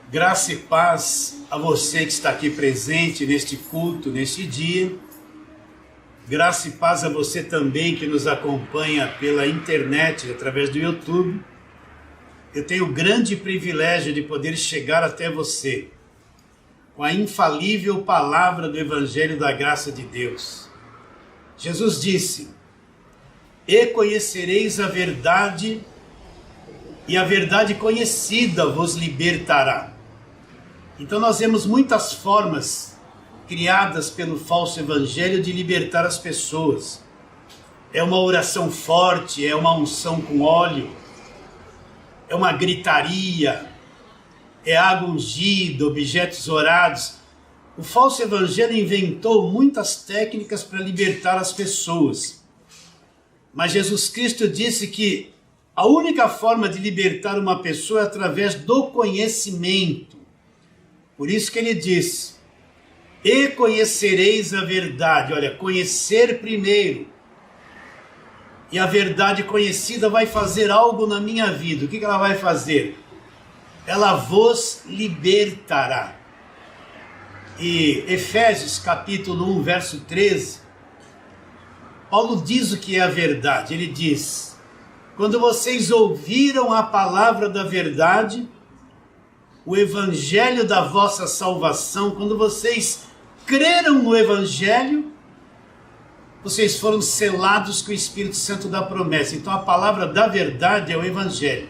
Graça e paz a você que está aqui presente neste culto, neste dia. Graça e paz a você também que nos acompanha pela internet, através do YouTube. Eu tenho o grande privilégio de poder chegar até você com a infalível palavra do Evangelho da Graça de Deus. Jesus disse: "E conhecereis a verdade, e a verdade conhecida vos libertará." Então nós vemos muitas formas criadas pelo falso evangelho de libertar as pessoas. É uma oração forte, é uma unção com óleo, é uma gritaria, é água ungida, objetos orados. O falso evangelho inventou muitas técnicas para libertar as pessoas. Mas Jesus Cristo disse que a única forma de libertar uma pessoa é através do conhecimento. Por isso que ele diz: "E conhecereis a verdade." Olha, conhecer primeiro. E a verdade conhecida vai fazer algo na minha vida. O que ela vai fazer? Ela vos libertará. E Efésios capítulo 1, verso 13, Paulo diz o que é a verdade. Ele diz: "Quando vocês ouviram a palavra da verdade, o evangelho da vossa salvação, quando vocês creram no evangelho, vocês foram selados com o Espírito Santo da promessa." Então a palavra da verdade é o evangelho.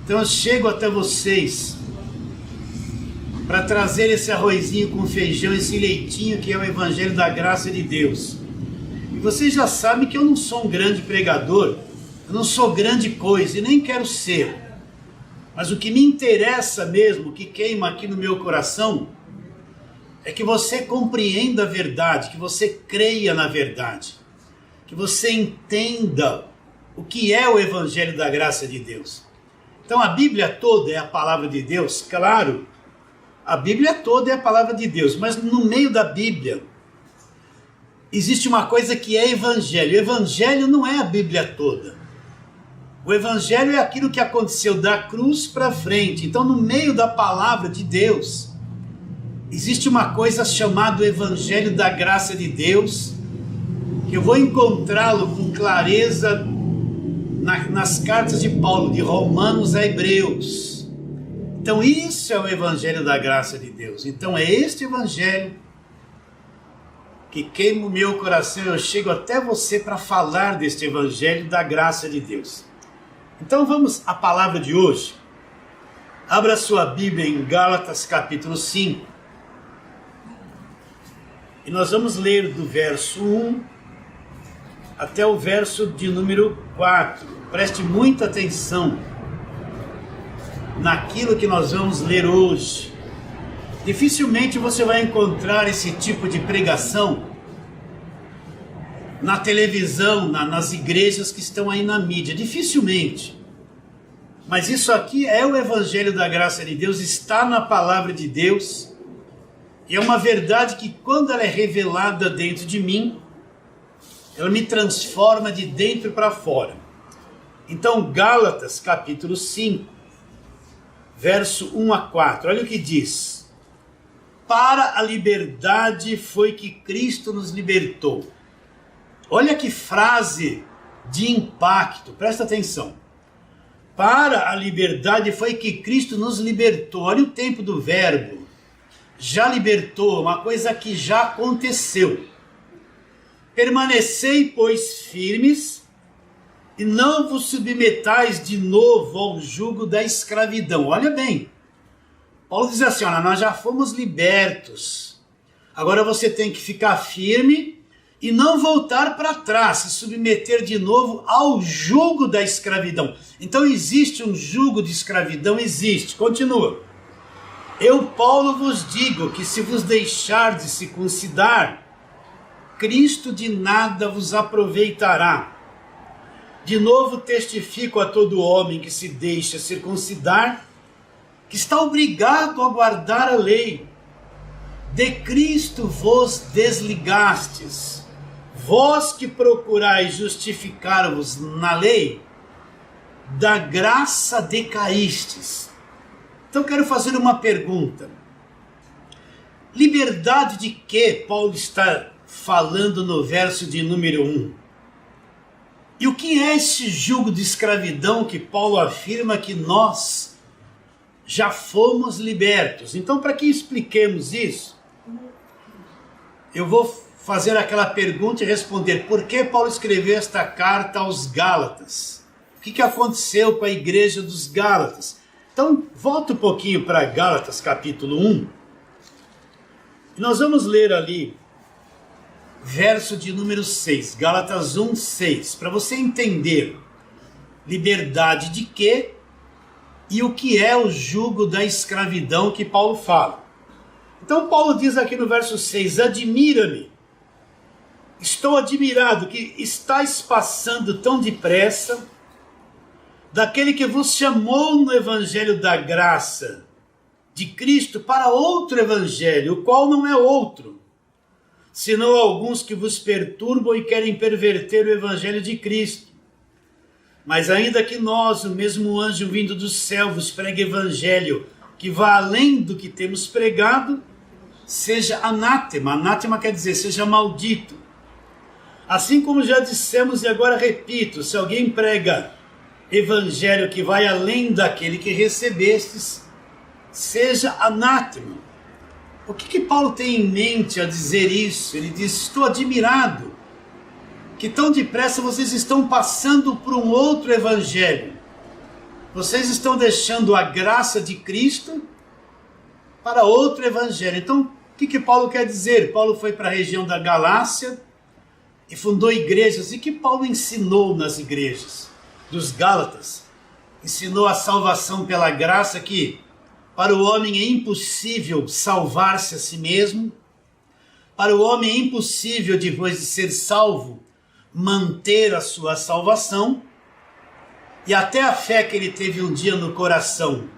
Então eu chego até vocês para trazer esse arrozinho com feijão, esse leitinho que é o evangelho da graça de Deus. E vocês já sabem que eu não sou um grande pregador, eu não sou grande coisa e nem quero ser. Mas o que me interessa mesmo, o que queima aqui no meu coração, é que você compreenda a verdade, que você creia na verdade, que você entenda o que é o Evangelho da Graça de Deus. Então a Bíblia toda é a palavra de Deus, claro, a Bíblia toda é a palavra de Deus, mas no meio da Bíblia existe uma coisa que é Evangelho. O Evangelho não é a Bíblia toda. O Evangelho é aquilo que aconteceu da cruz para frente. Então, no meio da palavra de Deus, existe uma coisa chamada Evangelho da Graça de Deus, que eu vou encontrá-lo com clareza nas cartas de Paulo, de Romanos a Hebreus. Então, isso é o Evangelho da Graça de Deus. Então, é este Evangelho que queima o meu coração. Eu chego até você para falar deste Evangelho da Graça de Deus. Então vamos à palavra de hoje. Abra sua Bíblia em Gálatas capítulo 5. E nós vamos ler do verso 1 até o verso de número 4. Preste muita atenção naquilo que nós vamos ler hoje. Dificilmente você vai encontrar esse tipo de pregação na televisão, nas igrejas que estão aí na mídia, dificilmente. Mas isso aqui é o Evangelho da Graça de Deus, está na palavra de Deus, e é uma verdade que quando ela é revelada dentro de mim, ela me transforma de dentro para fora. Então Gálatas capítulo 5, verso 1 a 4, olha o que diz: "Para a liberdade foi que Cristo nos libertou." Olha que frase de impacto, presta atenção. Para a liberdade foi que Cristo nos libertou. Olha o tempo do verbo. Já libertou, uma coisa que já aconteceu. "Permanecei, pois, firmes, e não vos submetais de novo ao jugo da escravidão." Olha bem, Paulo diz assim: olha, nós já fomos libertos. Agora você tem que ficar firme e não voltar para trás, se submeter de novo ao jugo da escravidão. Então existe um jugo de escravidão? Existe. Continua. "Eu, Paulo, vos digo que se vos deixardes circuncidar, Cristo de nada vos aproveitará. De novo testifico a todo homem que se deixa circuncidar, que está obrigado a guardar a lei. De Cristo vos desligastes. Vós que procurais justificar-vos na lei, da graça decaístes. Então quero fazer uma pergunta. Liberdade de que Paulo está falando no verso de número 1? E o que é esse jugo de escravidão que Paulo afirma que nós já fomos libertos? Então, para que expliquemos isso, eu vou fazer aquela pergunta e responder: por que Paulo escreveu esta carta aos Gálatas? O que aconteceu com a igreja dos Gálatas? Então, volta um pouquinho para Gálatas capítulo 1. E nós vamos ler ali, verso de número 6, Gálatas 1, 6, para você entender liberdade de quê e o que é o jugo da escravidão que Paulo fala. Então Paulo diz aqui no verso 6, admira-me, estou admirado que estáis passando tão depressa daquele que vos chamou no evangelho da graça de Cristo para outro evangelho, o qual não é outro, senão alguns que vos perturbam e querem perverter o evangelho de Cristo. Mas ainda que nós, o mesmo anjo vindo do céu, vos pregue evangelho que vá além do que temos pregado, seja anátema. Anátema quer dizer, seja maldito. Assim como já dissemos e agora repito, se alguém prega evangelho que vai além daquele que recebestes, seja anátema. O que Paulo tem em mente a dizer isso? Ele diz, estou admirado que tão depressa vocês estão passando por um outro evangelho. Vocês estão deixando a graça de Cristo para outro evangelho. Então, o que Paulo quer dizer? Paulo foi para a região da Galácia e fundou igrejas. E que Paulo ensinou nas igrejas dos Gálatas? Ensinou a salvação pela graça, que para o homem é impossível salvar-se a si mesmo. Para o homem é impossível, depois de ser salvo, manter a sua salvação. E até a fé que ele teve um dia no coração,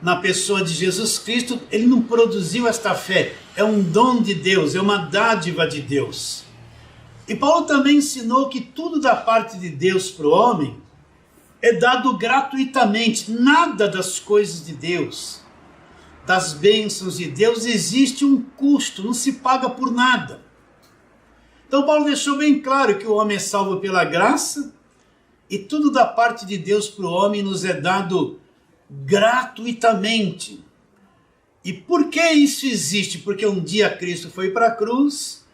na pessoa de Jesus Cristo, ele não produziu esta fé. É um dom de Deus, é uma dádiva de Deus. E Paulo também ensinou que tudo da parte de Deus para o homem é dado gratuitamente. Nada das coisas de Deus, das bênçãos de Deus, existe um custo, não se paga por nada. Então Paulo deixou bem claro que o homem é salvo pela graça e tudo da parte de Deus para o homem nos é dado gratuitamente. E por que isso existe? Porque um dia Cristo foi para a cruz,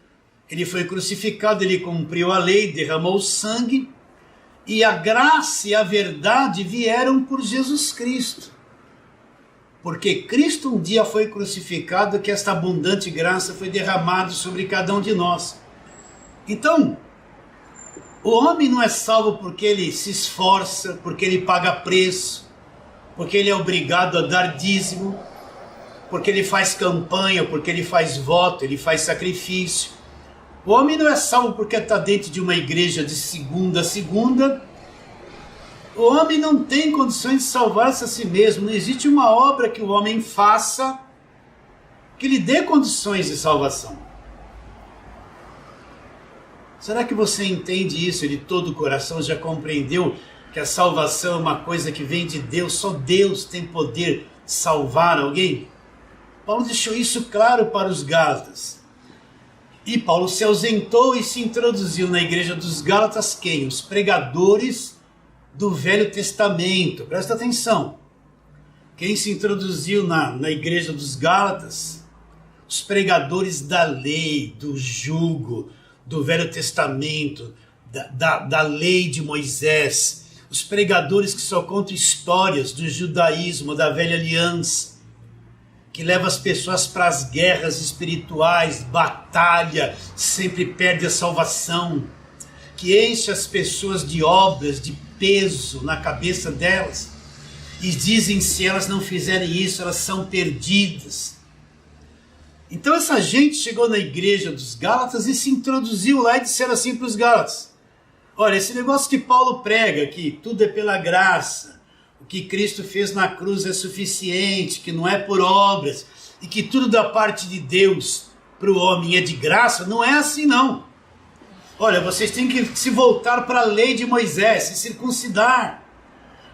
ele foi crucificado, ele cumpriu a lei, derramou sangue, e a graça e a verdade vieram por Jesus Cristo. Porque Cristo um dia foi crucificado, que esta abundante graça foi derramada sobre cada um de nós. Então, o homem não é salvo porque ele se esforça, porque ele paga preço, porque ele é obrigado a dar dízimo, porque ele faz campanha, porque ele faz voto, ele faz sacrifício. O homem não é salvo porque está dentro de uma igreja de segunda a segunda. O homem não tem condições de salvar-se a si mesmo. Não existe uma obra que o homem faça que lhe dê condições de salvação. Será que você entende isso de todo o coração? Já compreendeu que a salvação é uma coisa que vem de Deus? Só Deus tem poder de salvar alguém? Paulo deixou isso claro para os Gálatas. E Paulo se ausentou e se introduziu na igreja dos Gálatas quem? Os pregadores do Velho Testamento. Presta atenção. Quem se introduziu na igreja dos Gálatas? Os pregadores da lei, do jugo, do Velho Testamento, da lei de Moisés. Os pregadores que só contam histórias do judaísmo, da velha aliança, que leva as pessoas para as guerras espirituais, batalha, sempre perde a salvação, que enche as pessoas de obras, de peso na cabeça delas, e dizem se elas não fizerem isso, elas são perdidas. Então essa gente chegou na igreja dos Gálatas e se introduziu lá e disseram assim para os Gálatas: olha, esse negócio que Paulo prega, que tudo é pela graça, o que Cristo fez na cruz é suficiente, que não é por obras, e que tudo da parte de Deus para o homem é de graça, não é assim não. Olha, vocês têm que se voltar para a lei de Moisés, se circuncidar.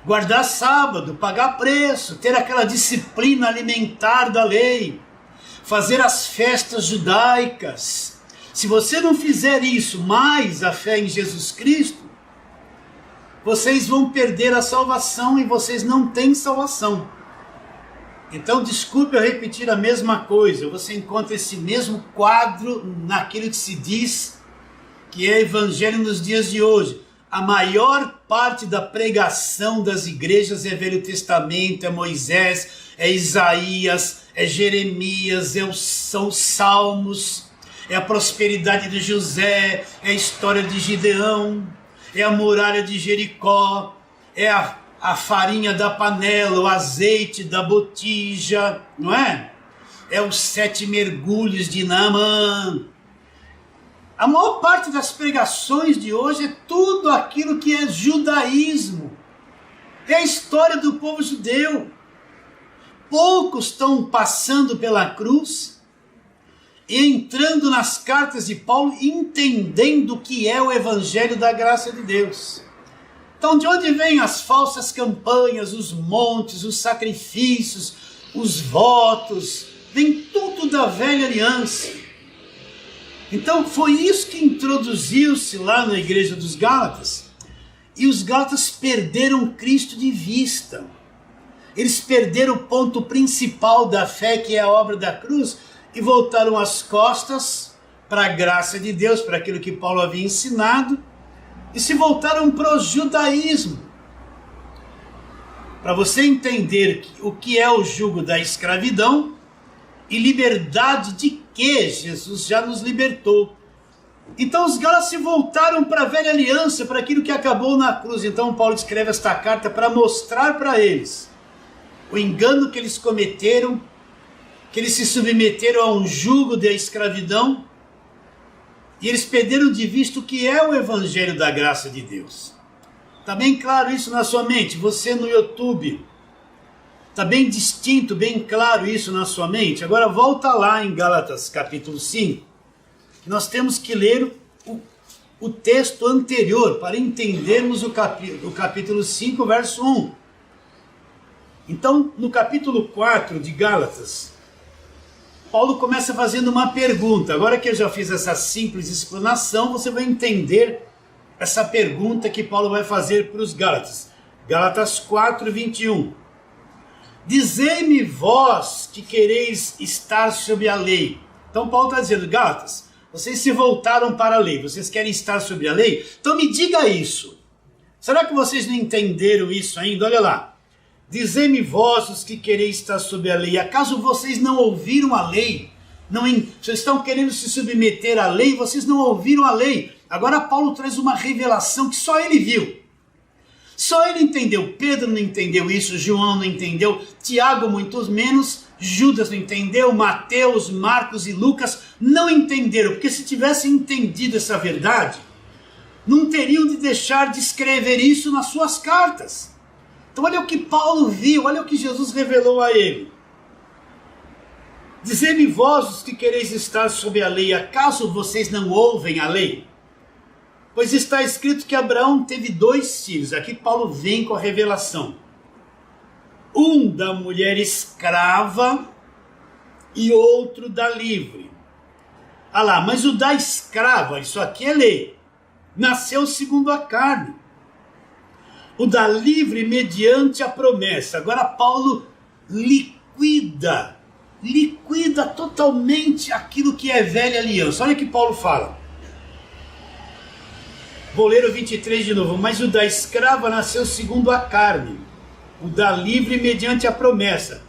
guardar sábado, pagar preço, ter aquela disciplina alimentar da lei, fazer as festas judaicas. Se você não fizer isso, mais a fé em Jesus Cristo, vocês vão perder a salvação e vocês não têm salvação. Então, desculpe eu repetir a mesma coisa, você encontra esse mesmo quadro naquilo que se diz que é evangelho nos dias de hoje. A maior parte da pregação das igrejas é Velho Testamento, é Moisés, é Isaías, é Jeremias, são os Salmos, é a prosperidade de José, é a história de Gideão, é a muralha de Jericó, é a farinha da panela, o azeite da botija, não é? É os 7 mergulhos de Naamã. A maior parte das pregações de hoje é tudo aquilo que é judaísmo. É a história do povo judeu. Poucos estão passando pela cruz e entrando nas cartas de Paulo, entendendo o que é o evangelho da graça de Deus. Então, de onde vêm as falsas campanhas, os montes, os sacrifícios, os votos? Vem tudo da velha aliança. Então, foi isso que introduziu-se lá na igreja dos Gálatas. E os Gálatas perderam Cristo de vista. Eles perderam o ponto principal da fé, que é a obra da cruz, e voltaram as costas para a graça de Deus, para aquilo que Paulo havia ensinado, e se voltaram para o judaísmo. Para você entender o que é o jugo da escravidão e liberdade de que Jesus já nos libertou. Então os Gálatas se voltaram para a velha aliança, para aquilo que acabou na cruz. Então Paulo escreve esta carta para mostrar para eles o engano que eles cometeram, que eles se submeteram a um jugo da escravidão, e eles perderam de vista o que é o evangelho da graça de Deus. Está bem claro isso na sua mente? Você no YouTube, está bem distinto, bem claro isso na sua mente? Agora volta lá em Gálatas capítulo 5, que nós temos que ler o texto anterior para entendermos o capítulo 5, verso 1. Então, no capítulo 4 de Gálatas, Paulo começa fazendo uma pergunta. Agora que eu já fiz essa simples explanação, você vai entender essa pergunta que Paulo vai fazer para os Gálatas. Gálatas 4, 21. Dizei-me vós que quereis estar sob a lei. Então Paulo está dizendo, Gálatas, vocês se voltaram para a lei, vocês querem estar sob a lei? Então me diga isso. Será que vocês não entenderam isso ainda? Olha lá. Dizei-me vós os que quereis estar sob a lei, acaso vocês não ouviram a lei? Vocês estão querendo se submeter à lei, vocês não ouviram a lei. Agora Paulo traz uma revelação que só ele viu. Só ele entendeu. Pedro não entendeu isso, João não entendeu, Tiago muito menos, Judas não entendeu, Mateus, Marcos e Lucas não entenderam, porque se tivessem entendido essa verdade, não teriam de deixar de escrever isso nas suas cartas. Então olha o que Paulo viu, olha o que Jesus revelou a ele. Dizei-me vós os que quereis estar sob a lei, acaso vocês não ouvem a lei? Pois está escrito que Abraão teve 2 filhos, aqui Paulo vem com a revelação. Um da mulher escrava e outro da livre. Ah lá, mas o da escrava, isso aqui é lei, nasceu segundo a carne. O da livre mediante a promessa. Agora Paulo liquida totalmente aquilo que é velha aliança. Olha o que Paulo fala. Vou ler o 23 de novo. Mas o da escrava nasceu segundo a carne, o da livre mediante a promessa.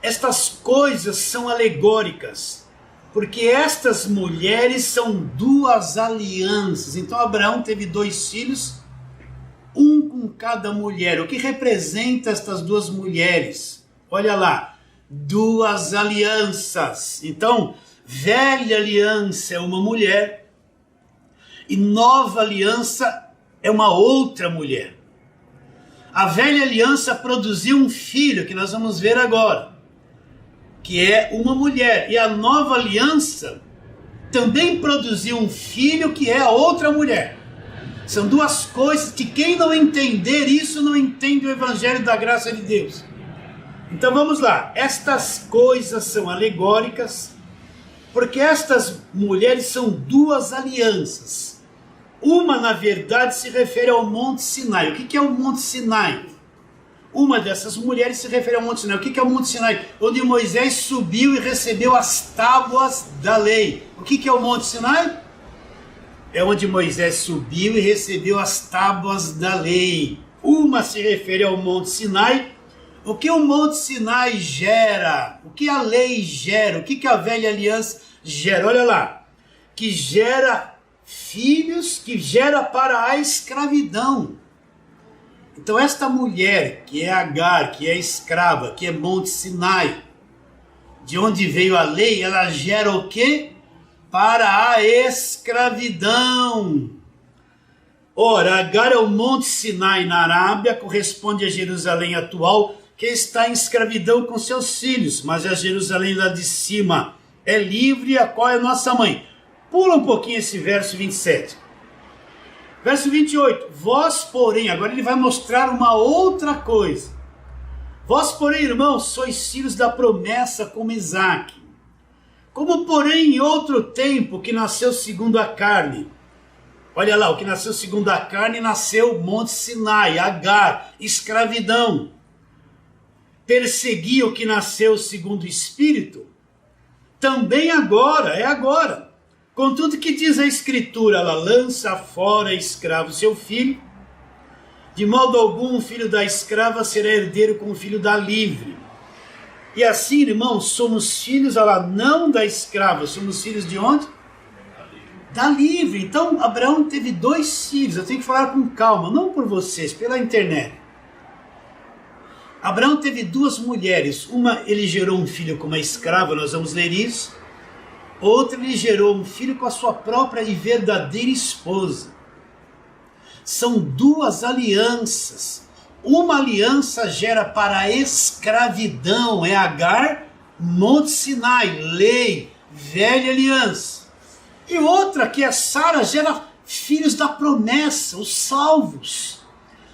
Estas coisas são alegóricas, porque estas mulheres são 2 alianças. Então Abraão teve 2 filhos, um com cada mulher. O que representa estas 2 mulheres? Olha lá, 2 alianças. Então, velha aliança é uma mulher e nova aliança é uma outra mulher. A velha aliança produziu um filho, que nós vamos ver agora, que é uma mulher. E a nova aliança também produziu um filho, que é a outra mulher. São duas coisas que quem não entender isso não entende o Evangelho da graça de Deus. Então vamos lá, estas coisas são alegóricas, porque estas mulheres são duas alianças. Uma, na verdade, se refere ao Monte Sinai. O que é o Monte Sinai? Uma dessas mulheres se refere ao Monte Sinai. O que é o Monte Sinai? Onde Moisés subiu e recebeu as tábuas da lei. O que é o Monte Sinai? É onde Moisés subiu e recebeu as tábuas da lei. Uma se refere ao Monte Sinai. O que o Monte Sinai gera? O que a lei gera? O que a velha aliança gera? Olha lá. Que gera filhos, que gera para a escravidão. Então esta mulher, que é Agar, que é escrava, que é Monte Sinai, de onde veio a lei, ela gera o quê? Para a escravidão. Ora, Agar é o Monte Sinai na Arábia, corresponde a Jerusalém atual, que está em escravidão com seus filhos, mas a Jerusalém lá de cima é livre, a qual é nossa mãe. Pula um pouquinho esse verso 27. Verso 28. Vós, porém, agora ele vai mostrar uma outra coisa. Vós, porém, irmãos, sois filhos da promessa como Isaque. Como, porém, em outro tempo que nasceu segundo a carne. Olha lá, o que nasceu segundo a carne nasceu Monte Sinai, Agar, escravidão. Perseguia o que nasceu segundo o Espírito. Também agora, é agora. Contudo, que diz a Escritura? Ela lança fora escravo seu filho. De modo algum o filho da escrava será herdeiro com o filho da livre. E assim, irmãos, somos filhos, olha lá, não da escrava, somos filhos de onde? Da livre. Então, Abraão teve 2 filhos, eu tenho que falar com calma, não por vocês, pela internet. Abraão teve 2 mulheres, uma ele gerou um filho com uma escrava, nós vamos ler isso. Outra ele gerou um filho com a sua própria e verdadeira esposa. São 2 alianças. Uma aliança gera para a escravidão, é Agar, Monte Sinai, lei, velha aliança. E outra, que é Sara, gera filhos da promessa, os salvos.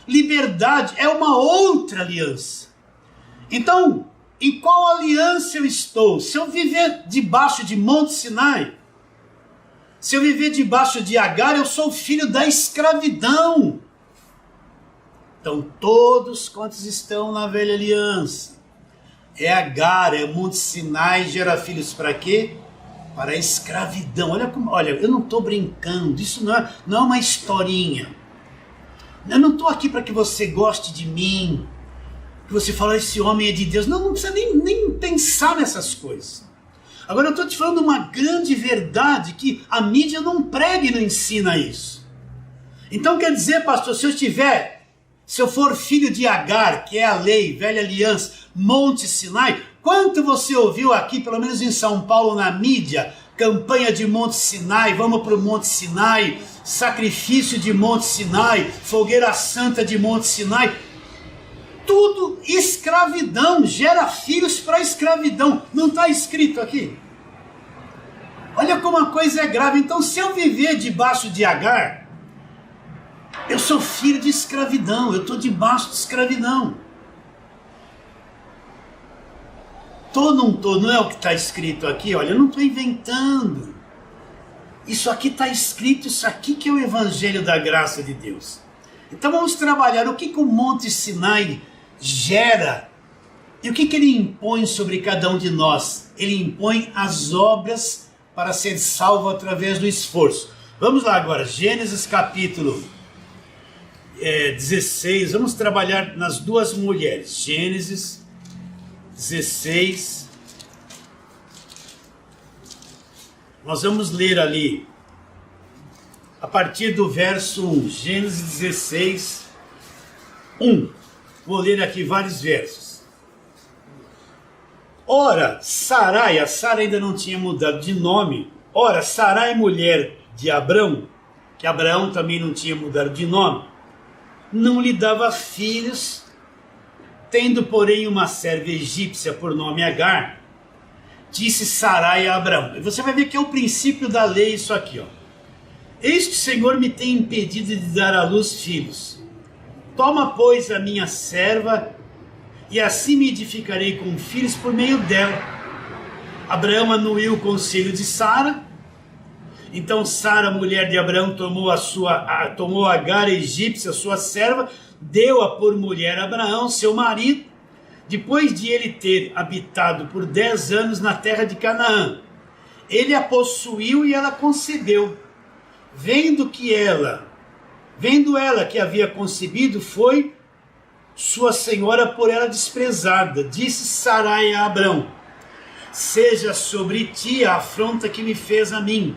Liberdade, é uma outra aliança. Então, em qual aliança eu estou? Se eu viver debaixo de Monte Sinai, se eu viver debaixo de Agar, eu sou filho da escravidão. Então, todos quantos estão na velha aliança, é Agar, é Monte Sinai, gera filhos para quê? Para a escravidão. Olha, eu não estou brincando, isso não é uma historinha. Eu não estou aqui para que você goste de mim, que você fala, esse homem é de Deus. Não precisa nem pensar nessas coisas. Agora eu estou te falando uma grande verdade que a mídia não prega e não ensina isso. Então quer dizer, pastor, se eu for filho de Agar, que é a lei, velha aliança, Monte Sinai, quanto você ouviu aqui, pelo menos em São Paulo, na mídia, campanha de Monte Sinai, vamos para o Monte Sinai, sacrifício de Monte Sinai, fogueira santa de Monte Sinai, tudo escravidão, gera filhos para escravidão, não está escrito aqui? Olha como a coisa é grave. Então, se eu viver debaixo de Agar, eu sou filho de escravidão, eu estou debaixo de escravidão. Não é o que está escrito aqui, olha, eu não estou inventando. Isso aqui está escrito, isso aqui que é o Evangelho da graça de Deus. Então vamos trabalhar o que o Monte Sinai gera e o que ele impõe sobre cada um de nós. Ele impõe as obras para ser salvo através do esforço. Vamos lá agora, Gênesis capítulo 16, vamos trabalhar nas 2 mulheres. Gênesis 16, nós vamos ler ali, a partir do verso 1, Gênesis 16, 1. Vou ler aqui vários versos. Ora, Sarai, a Sara ainda não tinha mudado de nome. Ora, Sarai, mulher de Abrão, que Abraão também não tinha mudado de nome, não lhe dava filhos, tendo, porém, uma serva egípcia por nome Agar, disse Sarai a Abrão. E você vai ver que é o princípio da lei isso aqui, ó. Eis que o Senhor me tem impedido de dar à luz filhos. Toma, pois, a minha serva, e assim me edificarei com filhos por meio dela. Abraão anuiu o conselho de Sara. Então Sara, mulher de Abraão, tomou Agar, a egípcia, sua serva, deu-a por mulher a Abraão, seu marido, depois de ele ter habitado por 10 anos na terra de Canaã. Ele a possuiu e ela concebeu. Vendo ela que havia concebido, foi sua senhora por ela desprezada. Disse Sarai a Abrão: seja sobre ti a afronta que me fez a mim.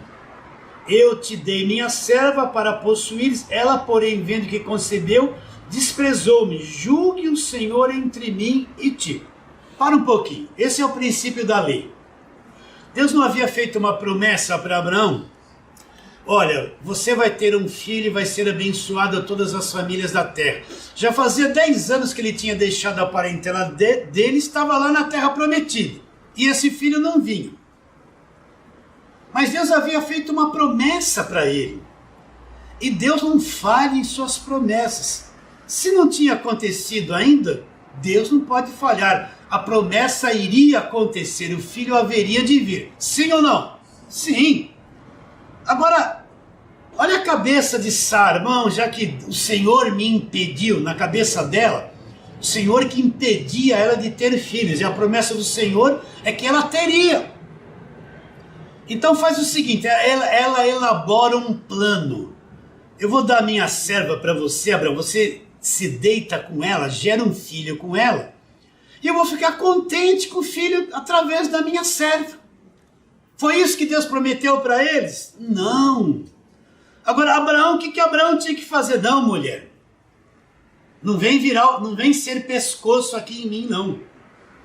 Eu te dei minha serva para possuires. Ela, porém, vendo que concebeu, desprezou-me. Julgue o Senhor entre mim e ti. Para um pouquinho. Esse é o princípio da lei. Deus não havia feito uma promessa para Abraão? Olha, você vai ter um filho e vai ser abençoado a todas as famílias da terra. Já fazia 10 anos que ele tinha deixado a parentela dele, estava lá na terra prometida. E esse filho não vinha. Mas Deus havia feito uma promessa para ele. E Deus não falha em suas promessas. Se não tinha acontecido ainda, Deus não pode falhar. A promessa iria acontecer, o filho haveria de vir. Sim ou não? Sim. Agora, olha a cabeça de Sara, irmão, já que o Senhor me impediu, na cabeça dela, o Senhor que impedia ela de ter filhos, e a promessa do Senhor é que ela teria. Então faz o seguinte, ela elabora um plano. Eu vou dar minha serva para você, Abraão, você se deita com ela, gera um filho com ela, e eu vou ficar contente com o filho através da minha serva. Foi isso que Deus prometeu para eles? Não. Agora, Abraão, o que Abraão tinha que fazer? Não, mulher. Não vem ser pescoço aqui em mim, não.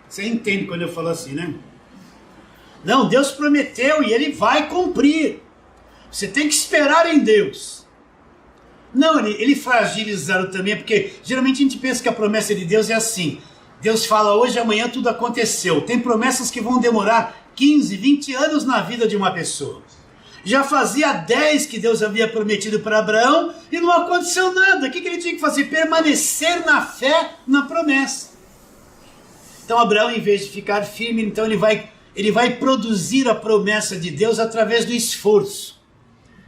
Você entende quando eu falo assim, né? Não, Deus prometeu e Ele vai cumprir. Você tem que esperar em Deus. Não, ele fragilizaram também, porque geralmente a gente pensa que a promessa de Deus é assim. Deus fala hoje, amanhã tudo aconteceu. Tem promessas que vão demorar 15, 20 anos na vida de uma pessoa. Já fazia 10 que Deus havia prometido para Abraão e não aconteceu nada. O que ele tinha que fazer? Permanecer na fé, na promessa. Então Abraão, em vez de ficar firme, então ele vai produzir a promessa de Deus através do esforço.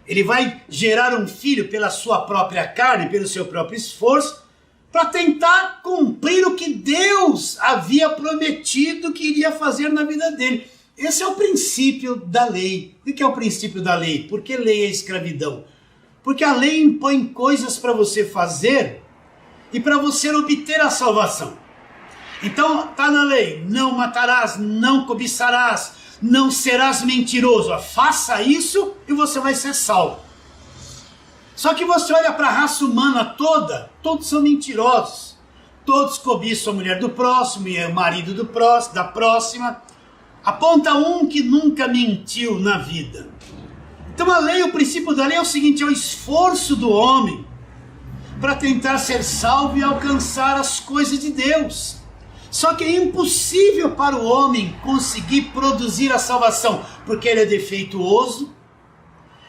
Ele vai gerar um filho pela sua própria carne, pelo seu próprio esforço, para tentar cumprir o que Deus havia prometido que iria fazer na vida dele. Esse é o princípio da lei. O que é o princípio da lei? Por que lei é escravidão? Porque a lei impõe coisas para você fazer e para você obter a salvação. Então está na lei, não matarás, não cobiçarás, não serás mentiroso. Faça isso e você vai ser salvo. Só que você olha para a raça humana toda, todos são mentirosos. Todos cobiçam a mulher do próximo e o marido da próxima. Aponta um que nunca mentiu na vida. Então a lei, o princípio da lei é o seguinte, é o esforço do homem para tentar ser salvo e alcançar as coisas de Deus. Só que é impossível para o homem conseguir produzir a salvação, porque ele é defeituoso.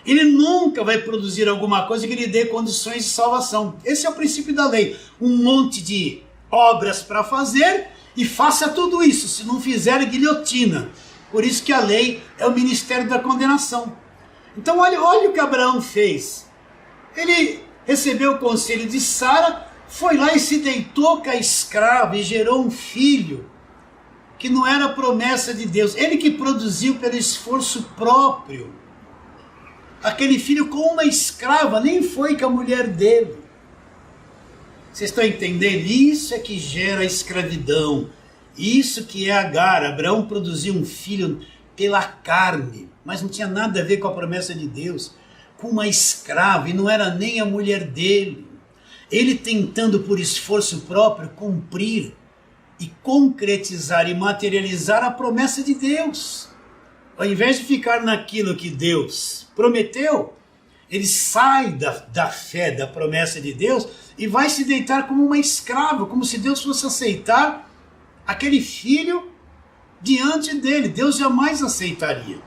Ele nunca vai produzir alguma coisa que lhe dê condições de salvação. Esse é o princípio da lei. Um monte de obras para fazer e faça tudo isso. Se não fizer, guilhotina. Por isso que a lei é o ministério da condenação. Então olha o que Abraão fez. Ele recebeu o conselho de Sara, foi lá e se deitou com a escrava e gerou um filho que não era promessa de Deus. Ele que produziu pelo esforço próprio. Aquele filho com uma escrava, nem foi com a mulher dele. Vocês estão entendendo? Isso é que gera a escravidão. Isso que é Agar. Abraão produziu um filho pela carne, mas não tinha nada a ver com a promessa de Deus. Com uma escrava, e não era nem a mulher dele. Ele tentando por esforço próprio cumprir e concretizar e materializar a promessa de Deus. Ao invés de ficar naquilo que Deus prometeu, ele sai da fé, da promessa de Deus e vai se deitar como uma escrava, como se Deus fosse aceitar aquele filho diante dele. Deus jamais aceitaria.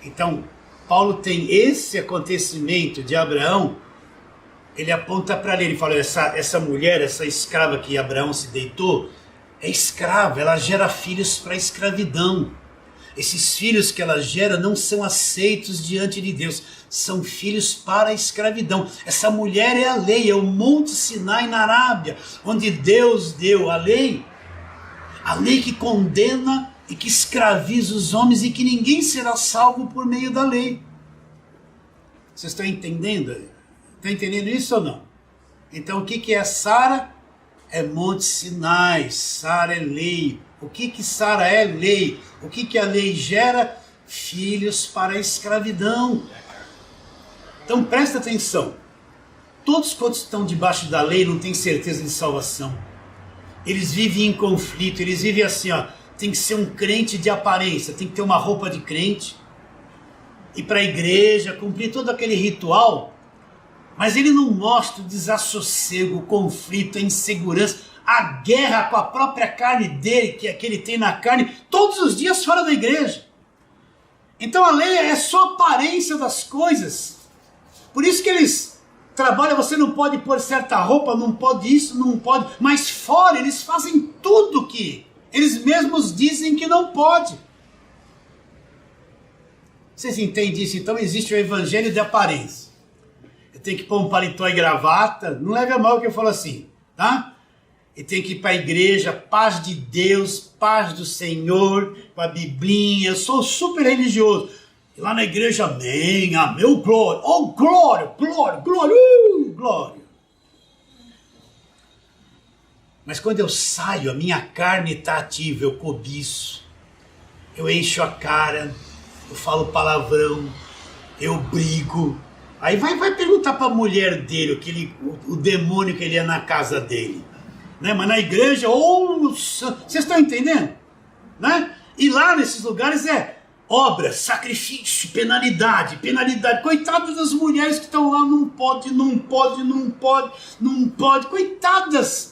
Então, Paulo tem esse acontecimento de Abraão, ele aponta para ele, ele fala, essa mulher, essa escrava que Abraão se deitou, é escrava, ela gera filhos para a escravidão. Esses filhos que ela gera não são aceitos diante de Deus, são filhos para a escravidão. Essa mulher é a lei, é o Monte Sinai na Arábia, onde Deus deu a lei que condena e que escraviza os homens e que ninguém será salvo por meio da lei. Vocês estão entendendo? Estão entendendo isso ou não? Então o que é Sara? É Monte Sinai, Sara é lei. O que Sara é? Lei. O que a lei gera? Filhos para a escravidão. Então presta atenção. Todos quantos estão debaixo da lei não têm certeza de salvação. Eles vivem em conflito, eles vivem assim, ó. Tem que ser um crente de aparência, tem que ter uma roupa de crente, ir para a igreja, cumprir todo aquele ritual, mas ele não mostra o desassossego, o conflito, a insegurança, a guerra com a própria carne dele, que ele tem na carne, todos os dias fora da igreja. Então a lei é só aparência das coisas. Por isso que eles trabalham, você não pode pôr certa roupa, não pode isso, não pode, mas fora eles fazem tudo que eles mesmos dizem que não pode. Vocês entendem isso? Então existe o evangelho de aparência. Eu tenho que pôr um paletó e gravata, não leve a mal que eu falo assim, tá? E tem que ir para a igreja, paz de Deus, paz do Senhor, com a biblinha, eu sou super religioso. E lá na igreja, amém, amém, oh glória, oh glória, glória, glória, glória. Mas quando eu saio, a minha carne está ativa, eu cobiço, eu encho a cara, eu falo palavrão, eu brigo. Aí vai perguntar para a mulher dele, o demônio que ele é na casa dele. Né? Mas na igreja, vocês estão entendendo? Né? E lá nesses lugares é obra, sacrifício, penalidade. Coitadas das mulheres que estão lá, não pode. Coitadas.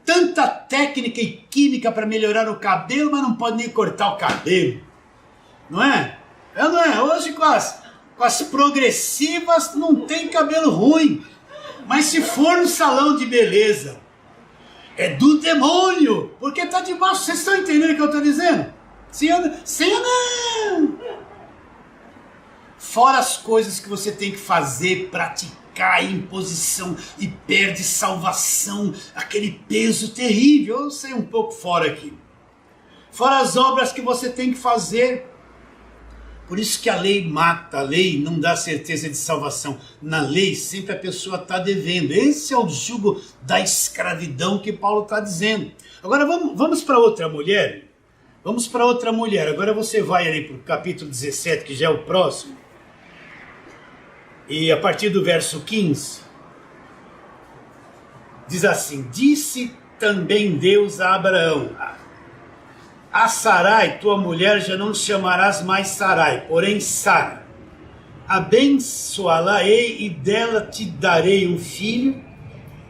Tanta técnica e química para melhorar o cabelo, mas não pode nem cortar o cabelo. Não é? Não é? Hoje com as progressivas não tem cabelo ruim. Mas se for no salão de beleza, é do demônio. Porque está debaixo. Vocês estão entendendo o que eu estou dizendo? Sim ou não? Fora as coisas que você tem que fazer, praticar, em posição e perde salvação, aquele peso terrível. Eu sei um pouco fora aqui. Fora as obras que você tem que fazer. Por isso que a lei mata, a lei não dá certeza de salvação. Na lei sempre a pessoa está devendo. Esse é o jugo da escravidão que Paulo está dizendo. Agora vamos para outra mulher. Vamos para outra mulher. Agora você vai ali para o capítulo 17, que já é o próximo. E a partir do verso 15, diz assim: disse também Deus a Abraão: a Sarai, tua mulher, já não chamarás mais Sarai, porém Sara. Abençoá-la-ei e dela te darei um filho.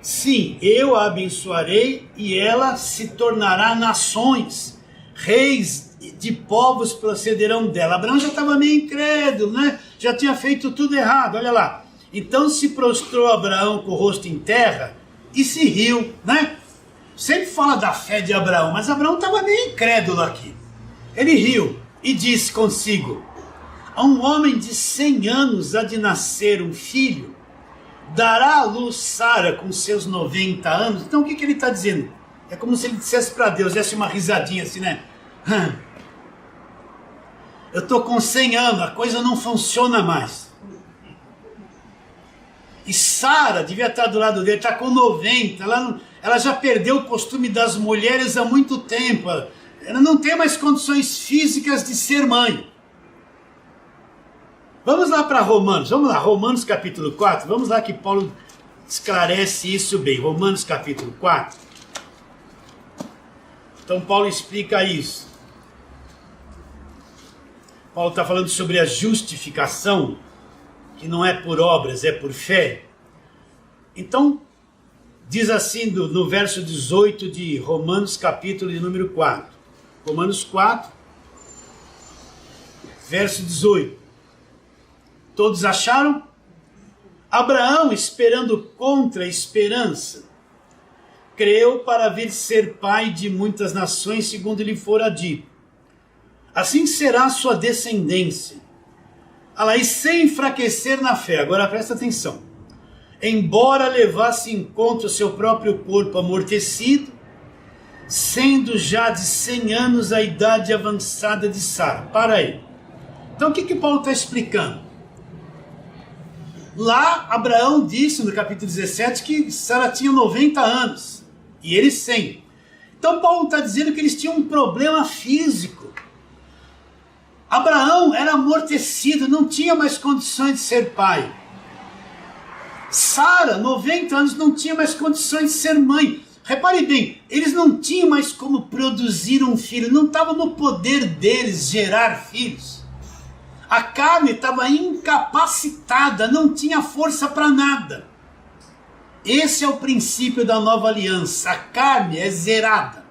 Sim, eu a abençoarei e ela se tornará nações, reis de povos procederão dela. Abraão já estava meio incrédulo, né? Já tinha feito tudo errado, olha lá. Então se prostrou Abraão com o rosto em terra e se riu, né? Sempre fala da fé de Abraão, mas Abraão estava meio incrédulo aqui. Ele riu e disse consigo: a um homem de 100 anos há de nascer um filho, dará à luz Sara com seus 90 anos. Então o que ele está dizendo? É como se ele dissesse para Deus, desse uma risadinha assim, né? Eu estou com 100 anos, a coisa não funciona mais. E Sara devia estar do lado dele, está com 90, ela já perdeu o costume das mulheres há muito tempo, ela não tem mais condições físicas de ser mãe. Vamos lá para Romanos, vamos lá, Romanos capítulo 4, vamos lá que Paulo esclarece isso bem, Romanos capítulo 4. Então Paulo explica isso. Paulo está falando sobre a justificação, que não é por obras, é por fé. Então, diz assim no verso 18 de Romanos capítulo de número 4. Romanos 4, verso 18. Todos acharam? Abraão, esperando contra a esperança, creu para vir ser pai de muitas nações, segundo lhe fora dito. Assim será a sua descendência. E sem enfraquecer na fé. Agora presta atenção. Embora levasse em conta o seu próprio corpo amortecido, sendo já de 100 anos a idade avançada de Sara. Para aí. Então o que Paulo está explicando? Lá Abraão disse no capítulo 17 que Sara tinha 90 anos e ele 100. Então Paulo está dizendo que eles tinham um problema físico. Abraão era amortecido, não tinha mais condições de ser pai. Sara, 90 anos, não tinha mais condições de ser mãe. Repare bem, eles não tinham mais como produzir um filho, não estava no poder deles gerar filhos. A carne estava incapacitada, não tinha força para nada. Esse é o princípio da nova aliança. A carne é zerada,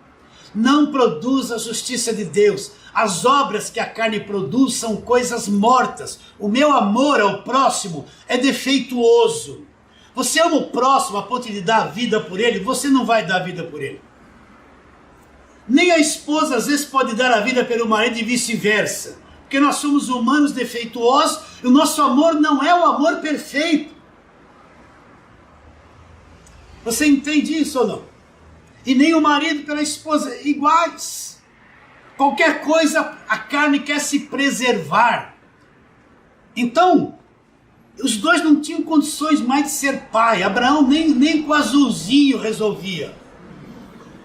não produz a justiça de Deus. As obras que a carne produz são coisas mortas. O meu amor ao próximo é defeituoso. Você ama o próximo a ponto de dar a vida por ele, você não vai dar a vida por ele. Nem a esposa às vezes pode dar a vida pelo marido e vice-versa. Porque nós somos humanos defeituosos e o nosso amor não é o amor perfeito. Você entende isso ou não? E nem o marido pela esposa, iguais. Qualquer coisa a carne quer se preservar. Então, os dois não tinham condições mais de ser pai. Abraão nem com o azulzinho resolvia.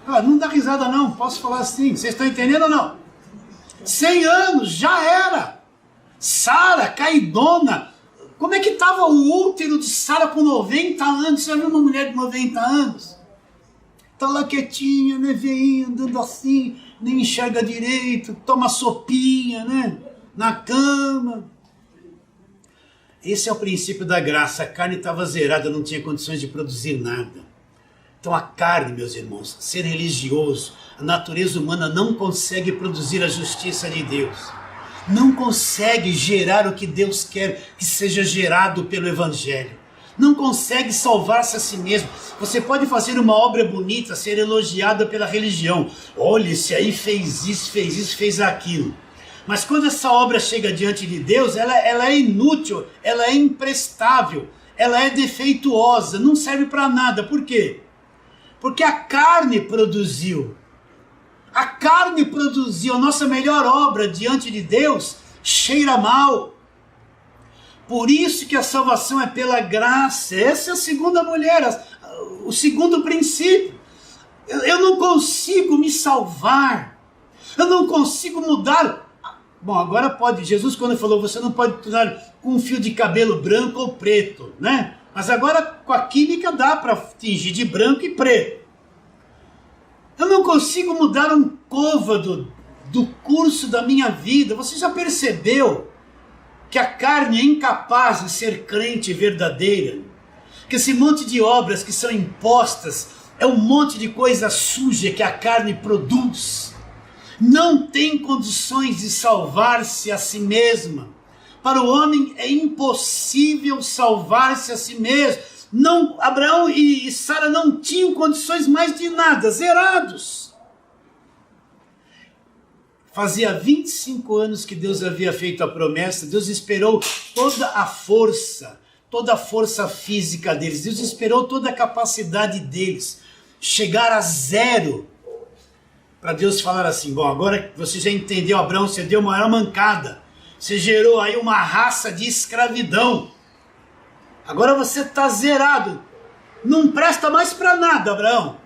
Não dá risada não, posso falar assim. Vocês estão entendendo ou não? 100 anos, já era. Sara, caidona. Como é que estava o útero de Sara com 90 anos? Você já viu uma mulher de 90 anos? Está lá quietinha, né, veinha, andando assim, nem enxerga direito, toma sopinha, né, na cama. Esse é o princípio da graça. A carne estava zerada, não tinha condições de produzir nada. Então a carne, meus irmãos, ser religioso, a natureza humana não consegue produzir a justiça de Deus. Não consegue gerar o que Deus quer que seja gerado pelo Evangelho. Não consegue salvar-se a si mesmo. Você pode fazer uma obra bonita, ser elogiada pela religião. Olha, esse aí fez isso, fez aquilo. Mas quando essa obra chega diante de Deus, ela é inútil, ela é imprestável, ela é defeituosa, não serve para nada. Por quê? Porque a carne produziu. A carne produziu a nossa melhor obra diante de Deus, cheira mal. Por isso que a salvação é pela graça. Essa é a segunda mulher, o segundo princípio. Eu não consigo me salvar. Eu não consigo mudar. Bom, agora pode. Jesus quando falou, você não pode tornar com um fio de cabelo branco ou preto, né? Mas agora com a química dá para tingir de branco e preto. Eu não consigo mudar um côvado do curso da minha vida. Você já percebeu que a carne é incapaz de ser crente verdadeira? Que esse monte de obras que são impostas é um monte de coisa suja que a carne produz. Não tem condições de salvar-se a si mesma. Para o homem é impossível salvar-se a si mesmo. Não, Abraão e Sara não tinham condições mais de nada, zerados. Fazia 25 anos que Deus havia feito a promessa. Deus esperou toda a força física deles. Deus esperou toda a capacidade deles chegar a zero. Para Deus falar assim, bom, agora você já entendeu, Abraão, você deu uma maior mancada. Você gerou aí uma raça de escravidão. Agora você está zerado. Não presta mais para nada, Abraão.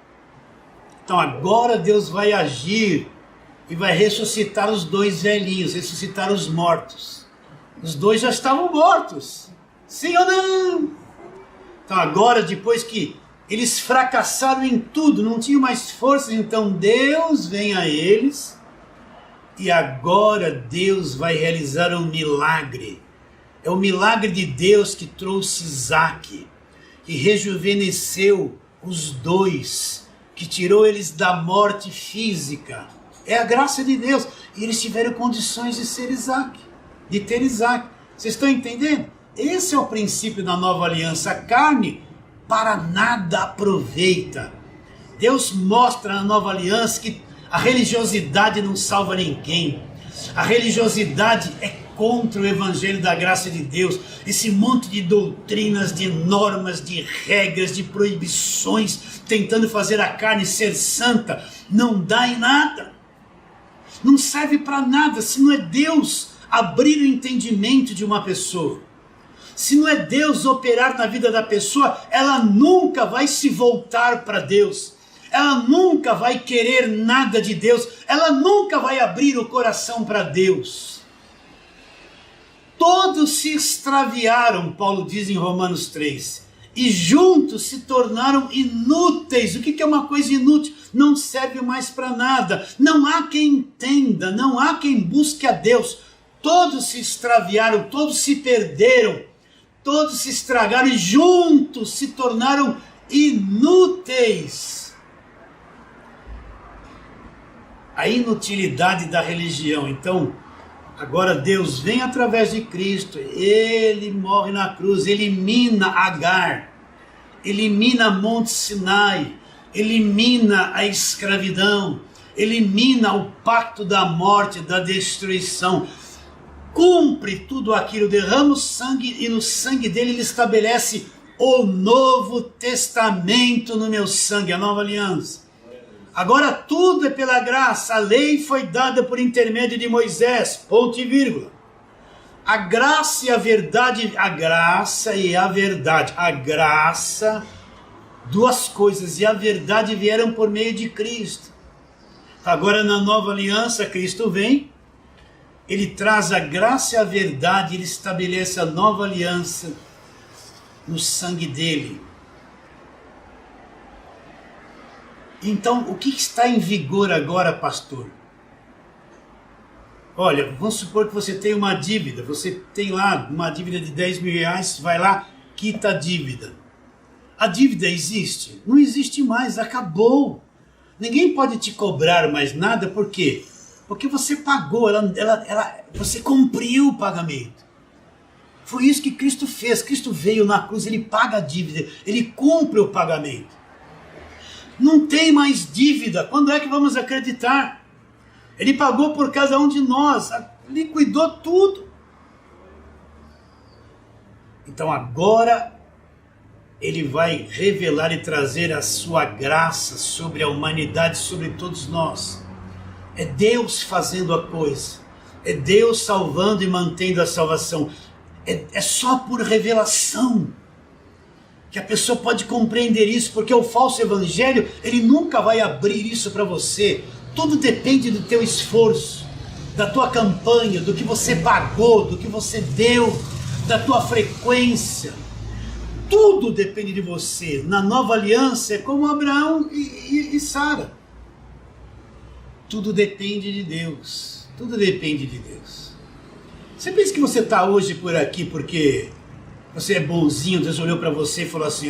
Então agora Deus vai agir e vai ressuscitar os dois velhinhos, ressuscitar os mortos. Os dois já estavam mortos. Sim ou não? Então agora, depois que eles fracassaram em tudo, não tinham mais forças, então Deus vem a eles e agora Deus vai realizar um milagre. É o milagre de Deus que trouxe Isaac, que rejuvenesceu os dois, que tirou eles da morte física. É a graça de Deus. E eles tiveram condições de ser Isaac, de ter Isaac. Vocês estão entendendo? Esse é o princípio da nova aliança. A carne para nada aproveita. Deus mostra na nova aliança que a religiosidade não salva ninguém. A religiosidade é contra o evangelho da graça de Deus. Esse monte de doutrinas, de normas, de regras, de proibições, tentando fazer a carne ser santa, não dá em nada. Não serve para nada se não é Deus abrir o entendimento de uma pessoa. Se não é Deus operar na vida da pessoa, ela nunca vai se voltar para Deus. Ela nunca vai querer nada de Deus. Ela nunca vai abrir o coração para Deus. Todos se extraviaram, Paulo diz em Romanos 3. E juntos se tornaram inúteis. O que é uma coisa inútil? Não serve mais para nada. Não há quem entenda, não há quem busque a Deus. Todos se extraviaram, todos se perderam, todos se estragaram e juntos se tornaram inúteis. A inutilidade da religião. Então, agora Deus vem através de Cristo, Ele morre na cruz, elimina Agar, elimina Monte Sinai, elimina a escravidão, elimina o pacto da morte, da destruição, cumpre tudo aquilo, derrama o sangue e no sangue dele Ele estabelece o Novo Testamento no meu sangue, a nova aliança. Agora tudo é pela graça, a lei foi dada por intermédio de Moisés, ponto e vírgula. A graça e a verdade, a graça e a verdade, a graça, duas coisas, e a verdade vieram por meio de Cristo. Agora na nova aliança, Cristo vem, Ele traz a graça e a verdade, Ele estabelece a nova aliança no sangue dele. Então, o que está em vigor agora, pastor? Olha, vamos supor que você tem uma dívida, você tem lá uma dívida de 10 mil reais, vai lá, quita a dívida. A dívida existe? Não existe mais, acabou. Ninguém pode te cobrar mais nada, por quê? Porque você pagou, você cumpriu o pagamento. Foi isso que Cristo fez, Cristo veio na cruz, Ele paga a dívida, Ele cumpre o pagamento. Não tem mais dívida. Quando é que vamos acreditar? Ele pagou por cada um de nós. Ele cuidou tudo. Então agora Ele vai revelar e trazer a sua graça sobre a humanidade, sobre todos nós. É Deus fazendo a coisa. É Deus salvando e mantendo a salvação. É só por revelação que a pessoa pode compreender isso, porque o falso evangelho, ele nunca vai abrir isso para você. Tudo depende do teu esforço, da tua campanha, do que você pagou, do que você deu, da tua frequência. Tudo depende de você. Na nova aliança é como Abraão e Sara. Tudo depende de Deus. Tudo depende de Deus. Você pensa que você está hoje por aqui porque você é bonzinho, Deus olhou para você e falou assim,